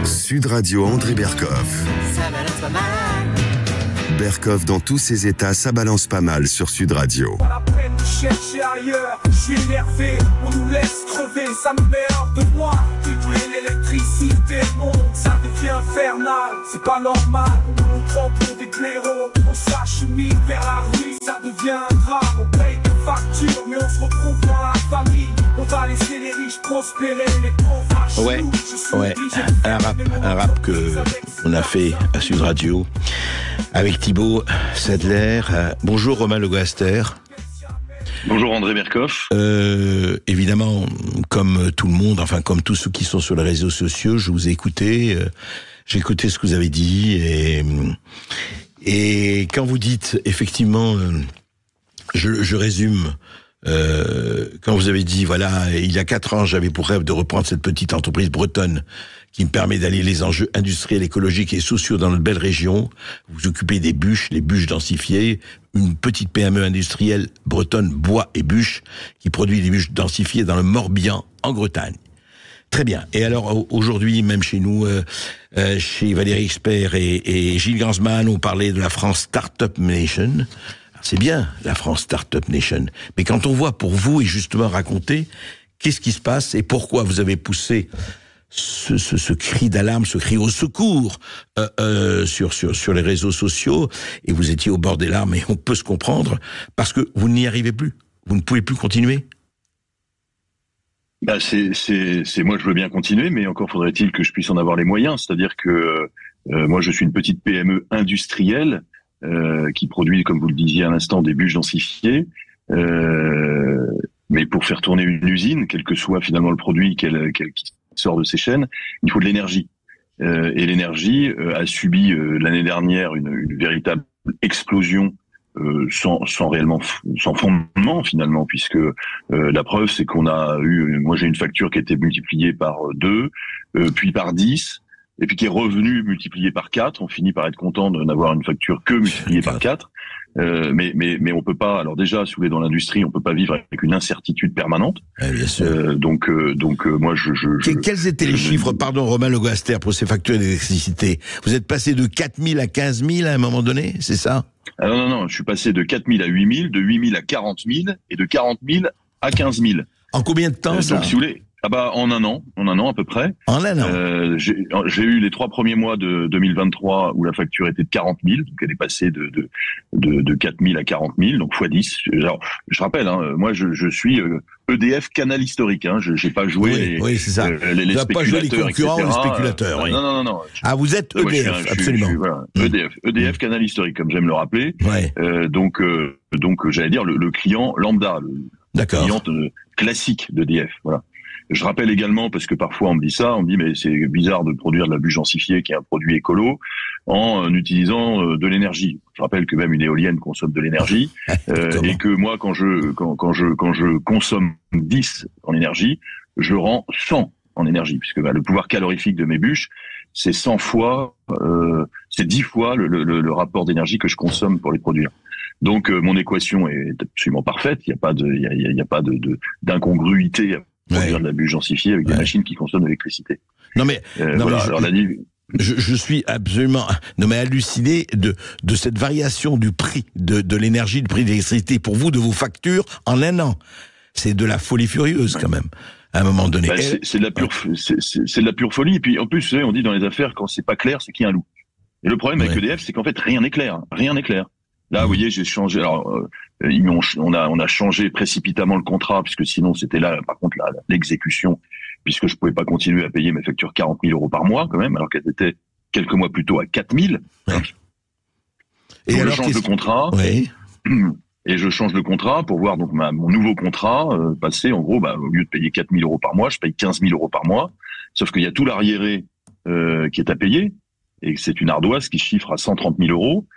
Sud Radio André Berkoff. Ça balance pas mal. Berkoff dans tous ses états, ça balance pas mal sur Sud Radio. Pas la peine de chercher ailleurs, je suis énervé, on nous laisse crever, ça me met hors de moi. Tuer l'électricité monte, ça devient infernal, c'est pas normal. On nous prend pour des blaireaux, on s'achemine vers la rue, ça devient un drame. On paye des factures, mais on se retrouve dans la famille. On va laisser les riches prospérer, les pauvres à Ouais, un rap que on a fait à Sud Radio avec Thibaut Sadler. Bonjour Romain Le Gaster. Bonjour André Berkoff. Évidemment, comme tout le monde, enfin comme tous ceux qui sont sur les réseaux sociaux, je vous ai écouté. J'ai écouté ce que vous avez dit et quand vous dites effectivement, je résume. Quand vous avez dit, voilà, il y a 4 ans, j'avais pour rêve de reprendre cette petite entreprise bretonne qui me permet d'allier les enjeux industriels, écologiques et sociaux dans notre belle région. Vous vous occupez des bûches, les bûches densifiées, une petite PME industrielle bretonne bois et bûches qui produit des bûches densifiées dans le Morbihan, en Bretagne. Très bien. Et alors, aujourd'hui, même chez nous, chez Valérie Expert et Gilles Gansman, on parlait de la France Startup Nation. C'est bien, la France Startup Nation. Mais quand on voit pour vous, et justement raconter, qu'est-ce qui se passe et pourquoi vous avez poussé ce cri d'alarme, ce cri au secours sur les réseaux sociaux, et vous étiez au bord des larmes, et on peut se comprendre, parce que vous n'y arrivez plus. Vous ne pouvez plus continuer. Bah c'est moi, je veux bien continuer, mais encore faudrait-il que je puisse en avoir les moyens. C'est-à-dire que moi, je suis une petite PME industrielle qui produit, comme vous le disiez à l'instant, des bûches densifiées. Mais pour faire tourner une usine, quel que soit finalement le produit qui sort de ces chaînes, il faut de l'énergie. Et l'énergie a subi l'année dernière une véritable explosion sans fondement finalement, puisque la preuve c'est qu'on a eu, moi j'ai une facture qui a été multipliée par 2, puis par 10. Et puis qui est revenu multiplié par 4, on finit par être content de n'avoir une facture que multipliée par 4. Mais on peut pas, alors déjà, si vous voulez, dans l'industrie, on peut pas vivre avec une incertitude permanente. Bien sûr. Donc moi, Quels étaient les chiffres, pardon, Romain Le Gaster, pour ces factures d'électricité? Vous êtes passé de 4 000 à 15 000 à un moment donné, c'est ça? Non, je suis passé de 4 000 à 8 000, de 8 000 à 40 000, et de 40 000 à 15 000. En combien de temps, ça? Donc, si vous voulez, en un an à peu près. En un an. J'ai eu les 3 premiers mois de 2023 où la facture était de 40 000, donc elle est passée de 4 000 à 40 000, donc fois 10. Alors, je rappelle, moi je suis EDF Canal historique, j'ai pas joué oui, c'est ça. les spéculateurs, pas joué les concurrents, les spéculateurs. Oui. Non. Ah, vous êtes EDF, absolument. Voilà, EDF Canal historique, comme j'aime le rappeler. Ouais. Donc j'allais dire le client lambda, le client classique d'EDF, voilà. Je rappelle également, parce que parfois on me dit mais c'est bizarre de produire de la bûche densifiée qui est un produit écolo en utilisant de l'énergie. Je rappelle que même une éolienne consomme de l'énergie et que moi quand je consomme 10 en énergie, je rends 100 en énergie, puisque le pouvoir calorifique de mes bûches, c'est 100 fois, c'est 10 fois le rapport d'énergie que je consomme pour les produire. Donc mon équation est absolument parfaite. Il n'y a pas d'incongruité à produire de la bûche densifiée avec des machines qui consomment de l'électricité. Non mais, je suis absolument halluciné de cette variation du prix de l'énergie, du prix de l'électricité pour vous, de vos factures en un an. C'est de la folie furieuse quand même, à un moment donné. C'est de la pure folie. Et puis en plus, vous savez, on dit dans les affaires, quand c'est pas clair, c'est qu'il y a un loup. Et le problème avec EDF, c'est qu'en fait rien n'est clair. Là, vous voyez, j'ai changé. Alors, on a changé précipitamment le contrat, puisque sinon c'était là, par contre, l'exécution, puisque je pouvais pas continuer à payer mes factures 40 000 euros par mois, quand même, alors qu'elles étaient quelques mois plus tôt à 4 000. Ouais. Et alors, je change le contrat. Oui. Et je change le contrat pour voir donc mon nouveau contrat passer, en gros, au lieu de payer 4 000 euros par mois, je paye 15 000 euros par mois. Sauf qu'il y a tout l'arriéré qui est à payer, et c'est une ardoise qui chiffre à 130 000 euros.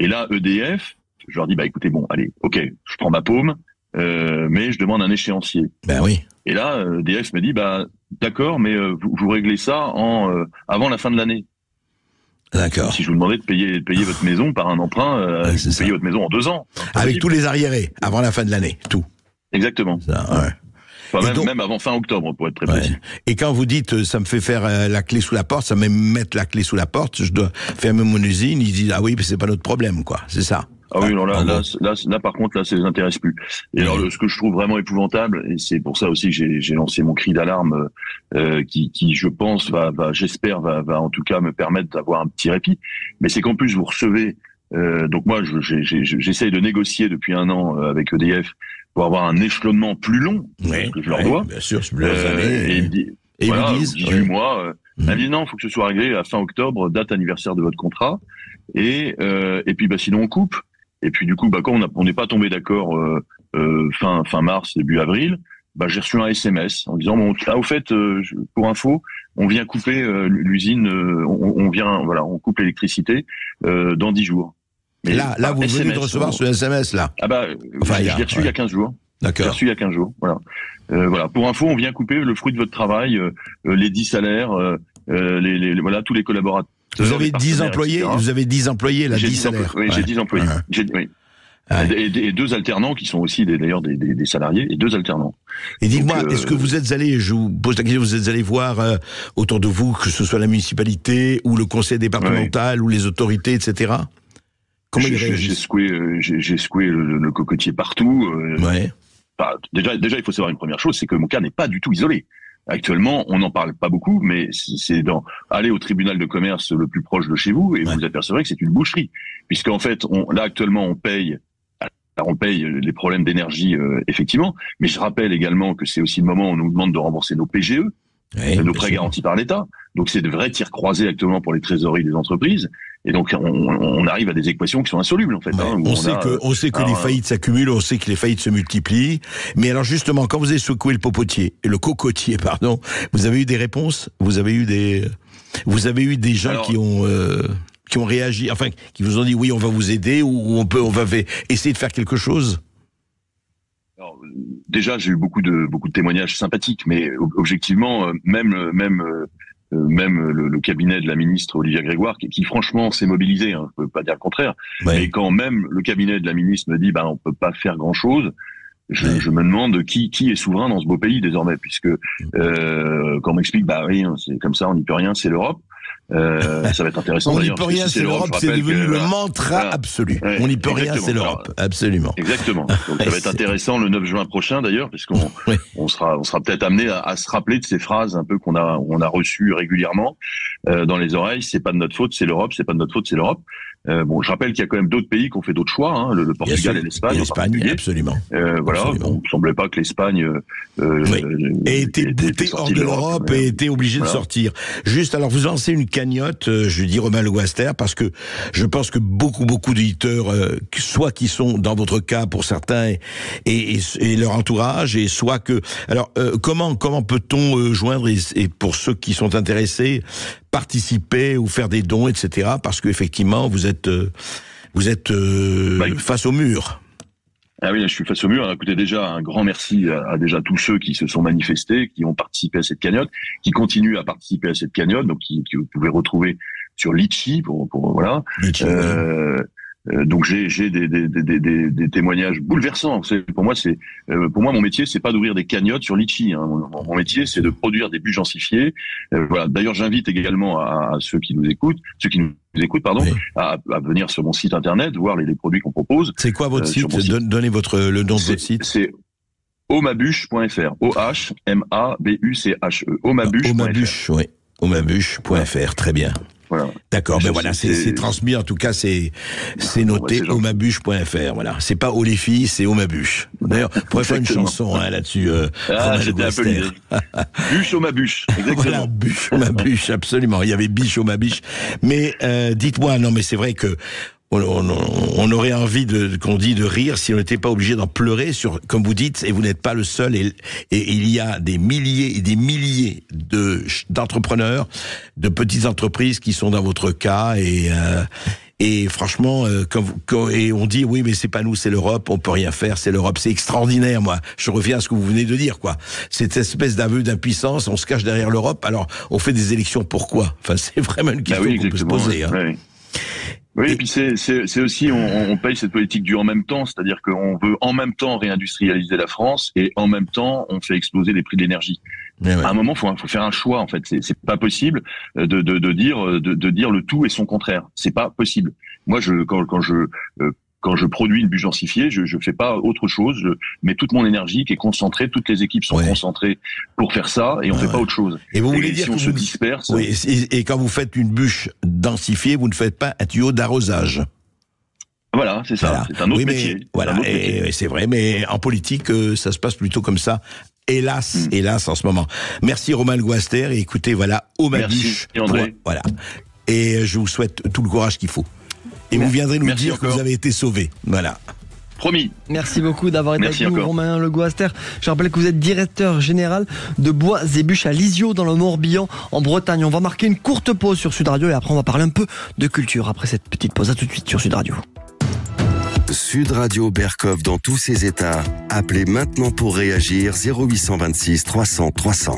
Et là, EDF, je leur dis, écoutez, bon, allez, ok, je prends ma paume, mais je demande un échéancier. Ben oui. Et là, EDF me dit, d'accord, mais vous réglez ça avant la fin de l'année. D'accord. Si je vous demandais de payer votre maison par un emprunt, vous payez votre maison en 2 ans. Avec tous les arriérés, avant la fin de l'année, tout. Exactement. Ça, ouais. Enfin, même avant fin octobre, pour être très précis. Et quand vous dites, ça me fait faire la clé sous la porte, ça me met mettre la clé sous la porte, je dois fermer mon usine, ils disent, ah oui, mais c'est pas notre problème, quoi. C'est ça. Ah oui, non, là, par contre, là, ça les intéresse plus. Et alors, ce que je trouve vraiment épouvantable, et c'est pour ça aussi que j'ai lancé mon cri d'alarme, qui, je pense, j'espère, va en tout cas me permettre d'avoir un petit répit. Mais c'est qu'en plus, vous recevez, donc moi, j'essaye de négocier depuis 1 an avec EDF pour avoir un échelonnement plus long, que je leur dois. Bien sûr, c'est plusieurs années. Et voilà, ils me disent, 18 mois, ils me disent non, il faut que ce soit réglé à fin octobre, date anniversaire de votre contrat. Et puis, sinon, on coupe. Et puis du coup, quand on n'est pas tombé d'accord fin mars, début avril, j'ai reçu un SMS en disant au fait, pour info, on vient couper l'usine, on coupe l'électricité dans 10 jours. Mais là, vous venez de recevoir ce SMS là. Je l'ai reçu il y a 15 jours. D'accord. J'ai reçu il y a 15 jours. Voilà. Pour info, on vient couper le fruit de votre travail, les 10 salaires, tous les collaborateurs. Vous avez 10 employés, etc. Vous avez 10 employés, là, 10 salaires. Oui, j'ai 10 employés. Et 2 alternants qui sont aussi d'ailleurs des salariés, et 2 alternants. Et dites-moi, est-ce que vous êtes allé, je vous pose la question, vous êtes allé voir autour de vous, que ce soit la municipalité, ou le conseil départemental, ou les autorités, etc. Comment ils réagissent ? J'ai secoué le cocotier partout. Déjà, il faut savoir une première chose, c'est que mon cas n'est pas du tout isolé. Actuellement, on n'en parle pas beaucoup, mais c'est aller au tribunal de commerce le plus proche de chez vous et vous apercevrez que c'est une boucherie. Puisqu'en fait, actuellement, on paye les problèmes d'énergie, effectivement. Mais je rappelle également que c'est aussi le moment où on nous demande de rembourser nos PGE, nos prêts garantis par l'État. Donc c'est de vrais tirs croisés actuellement pour les trésoreries des entreprises. Et donc on arrive à des équations qui sont insolubles en fait. On sait que les faillites s'accumulent, on sait que les faillites se multiplient. Mais alors justement, quand vous avez secoué le cocotier, vous avez eu des réponses ? Vous avez eu des gens qui ont réagi, enfin qui vous ont dit oui, on va vous aider, ou on va essayer de faire quelque chose ? Alors, déjà, j'ai eu beaucoup de témoignages sympathiques, mais objectivement, même le cabinet de la ministre Olivia Grégoire, qui franchement s'est mobilisé, je peux pas dire le contraire, mais quand même le cabinet de la ministre me dit on peut pas faire grand chose, je me demande qui est souverain dans ce beau pays désormais, puisque quand on m'explique oui, c'est comme ça, on n'y peut rien, c'est l'Europe. Ça va être intéressant. On n'y peut rien, c'est l'Europe, c'est devenu le mantra absolu. On n'y peut rien, c'est l'Europe, absolument. Exactement. Donc ça va être intéressant le 9 juin prochain d'ailleurs, puisqu'on sera peut-être amené à se rappeler de ces phrases un peu qu'on a reçues régulièrement dans les oreilles. C'est pas de notre faute, c'est l'Europe. C'est pas de notre faute, c'est l'Europe. Je rappelle qu'il y a quand même d'autres pays qui ont fait d'autres choix, le Portugal et l'Espagne. L'Espagne, absolument. Absolument. Il semblait pas que l'Espagne ait été boutée hors de l'Europe et était obligée de sortir. Juste, alors vous lancez une cagnotte, je dis Romain Le Gouaster, parce que je pense que beaucoup d'éditeurs, soit qui sont dans votre cas pour certains et leur entourage, et soit que... Alors, comment peut-on joindre, et pour ceux qui sont intéressés, participer ou faire des dons, etc. Parce qu'effectivement, vous êtes face au mur. Ah oui, là, je suis face au mur. Alors, écoutez, déjà, un grand merci à déjà tous ceux qui se sont manifestés, qui ont participé à cette cagnotte, qui continuent à participer à cette cagnotte, donc qui vous pouvez retrouver sur Litchi, voilà. Litchi, donc j'ai des témoignages bouleversants. Pour moi, mon métier, c'est pas d'ouvrir des cagnottes sur Litchi. Mon métier, c'est de produire des bûches densifiées. Voilà. D'ailleurs, j'invite également à ceux qui nous écoutent, à venir sur mon site internet, voir les produits qu'on propose. C'est quoi votre site ? Donnez le nom de votre site. C'est omabuche.fr. O-H-M-A-B-U-C-H-E. Omabuche.fr. Omabuche.fr. Très bien. Voilà. D'accord, c'est transmis, en tout cas, c'est noté, omabuche.fr, voilà. C'est pas Oh les filles, c'est Omabuche. D'ailleurs, on pourrait faire une chanson, là-dessus, c'était un peu l'idée. Bûche Omabuche, exactement. Voilà, Bûche Omabuche, absolument. Il y avait Biche Omabuche. Mais, dites-moi, non, mais c'est vrai que, on aurait envie qu'on dit de rire si on n'était pas obligé d'en pleurer comme vous dites, et vous n'êtes pas le seul, et il y a des milliers et des milliers d'entrepreneurs, de petites entreprises qui sont dans votre cas, et franchement, et on dit oui, mais c'est pas nous, c'est l'Europe, on peut rien faire, c'est l'Europe, c'est extraordinaire, moi. Je reviens à ce que vous venez de dire, quoi. Cette espèce d'aveu d'impuissance, on se cache derrière l'Europe, alors on fait des élections, pourquoi ? Enfin, c'est vraiment une question qu'on peut se poser. Oui. Oui, et puis c'est aussi, on paye cette politique du en même temps, c'est-à-dire qu'on veut en même temps réindustrialiser la France et en même temps on fait exploser les prix de l'énergie. Ouais. À un moment, faut faire un choix en fait. C'est pas possible de dire le tout et son contraire. C'est pas possible. Moi, quand je produis une bûche densifiée, je fais pas autre chose. Je mets toute mon énergie qui est concentrée, toutes les équipes sont concentrées pour faire ça, et on fait pas autre chose. Et vous voulez dire si on se disperse. Oui, et quand vous faites une bûche densifiée, vous ne faites pas un tuyau d'arrosage. Voilà, c'est ça. Voilà. C'est un autre métier. Voilà, et c'est vrai, mais en politique, ça se passe plutôt comme ça. Hélas, en ce moment. Merci Romain Le Gouaster, et écoutez, voilà, au Mabuche. Merci André. Voilà. Et je vous souhaite tout le courage qu'il faut. Et vous viendrez nous dire que vous avez été sauvé. Voilà. Promis. Merci beaucoup d'avoir été avec nous, Romain Le Gouaster. Je rappelle que vous êtes directeur général de Bois et Bûches à Lisieux, dans le Morbihan, en Bretagne. On va marquer une courte pause sur Sud Radio et après on va parler un peu de culture. Après cette petite pause, à tout de suite sur Sud Radio. Sud Radio Berkov dans tous ses états. Appelez maintenant pour réagir 0826 300 300.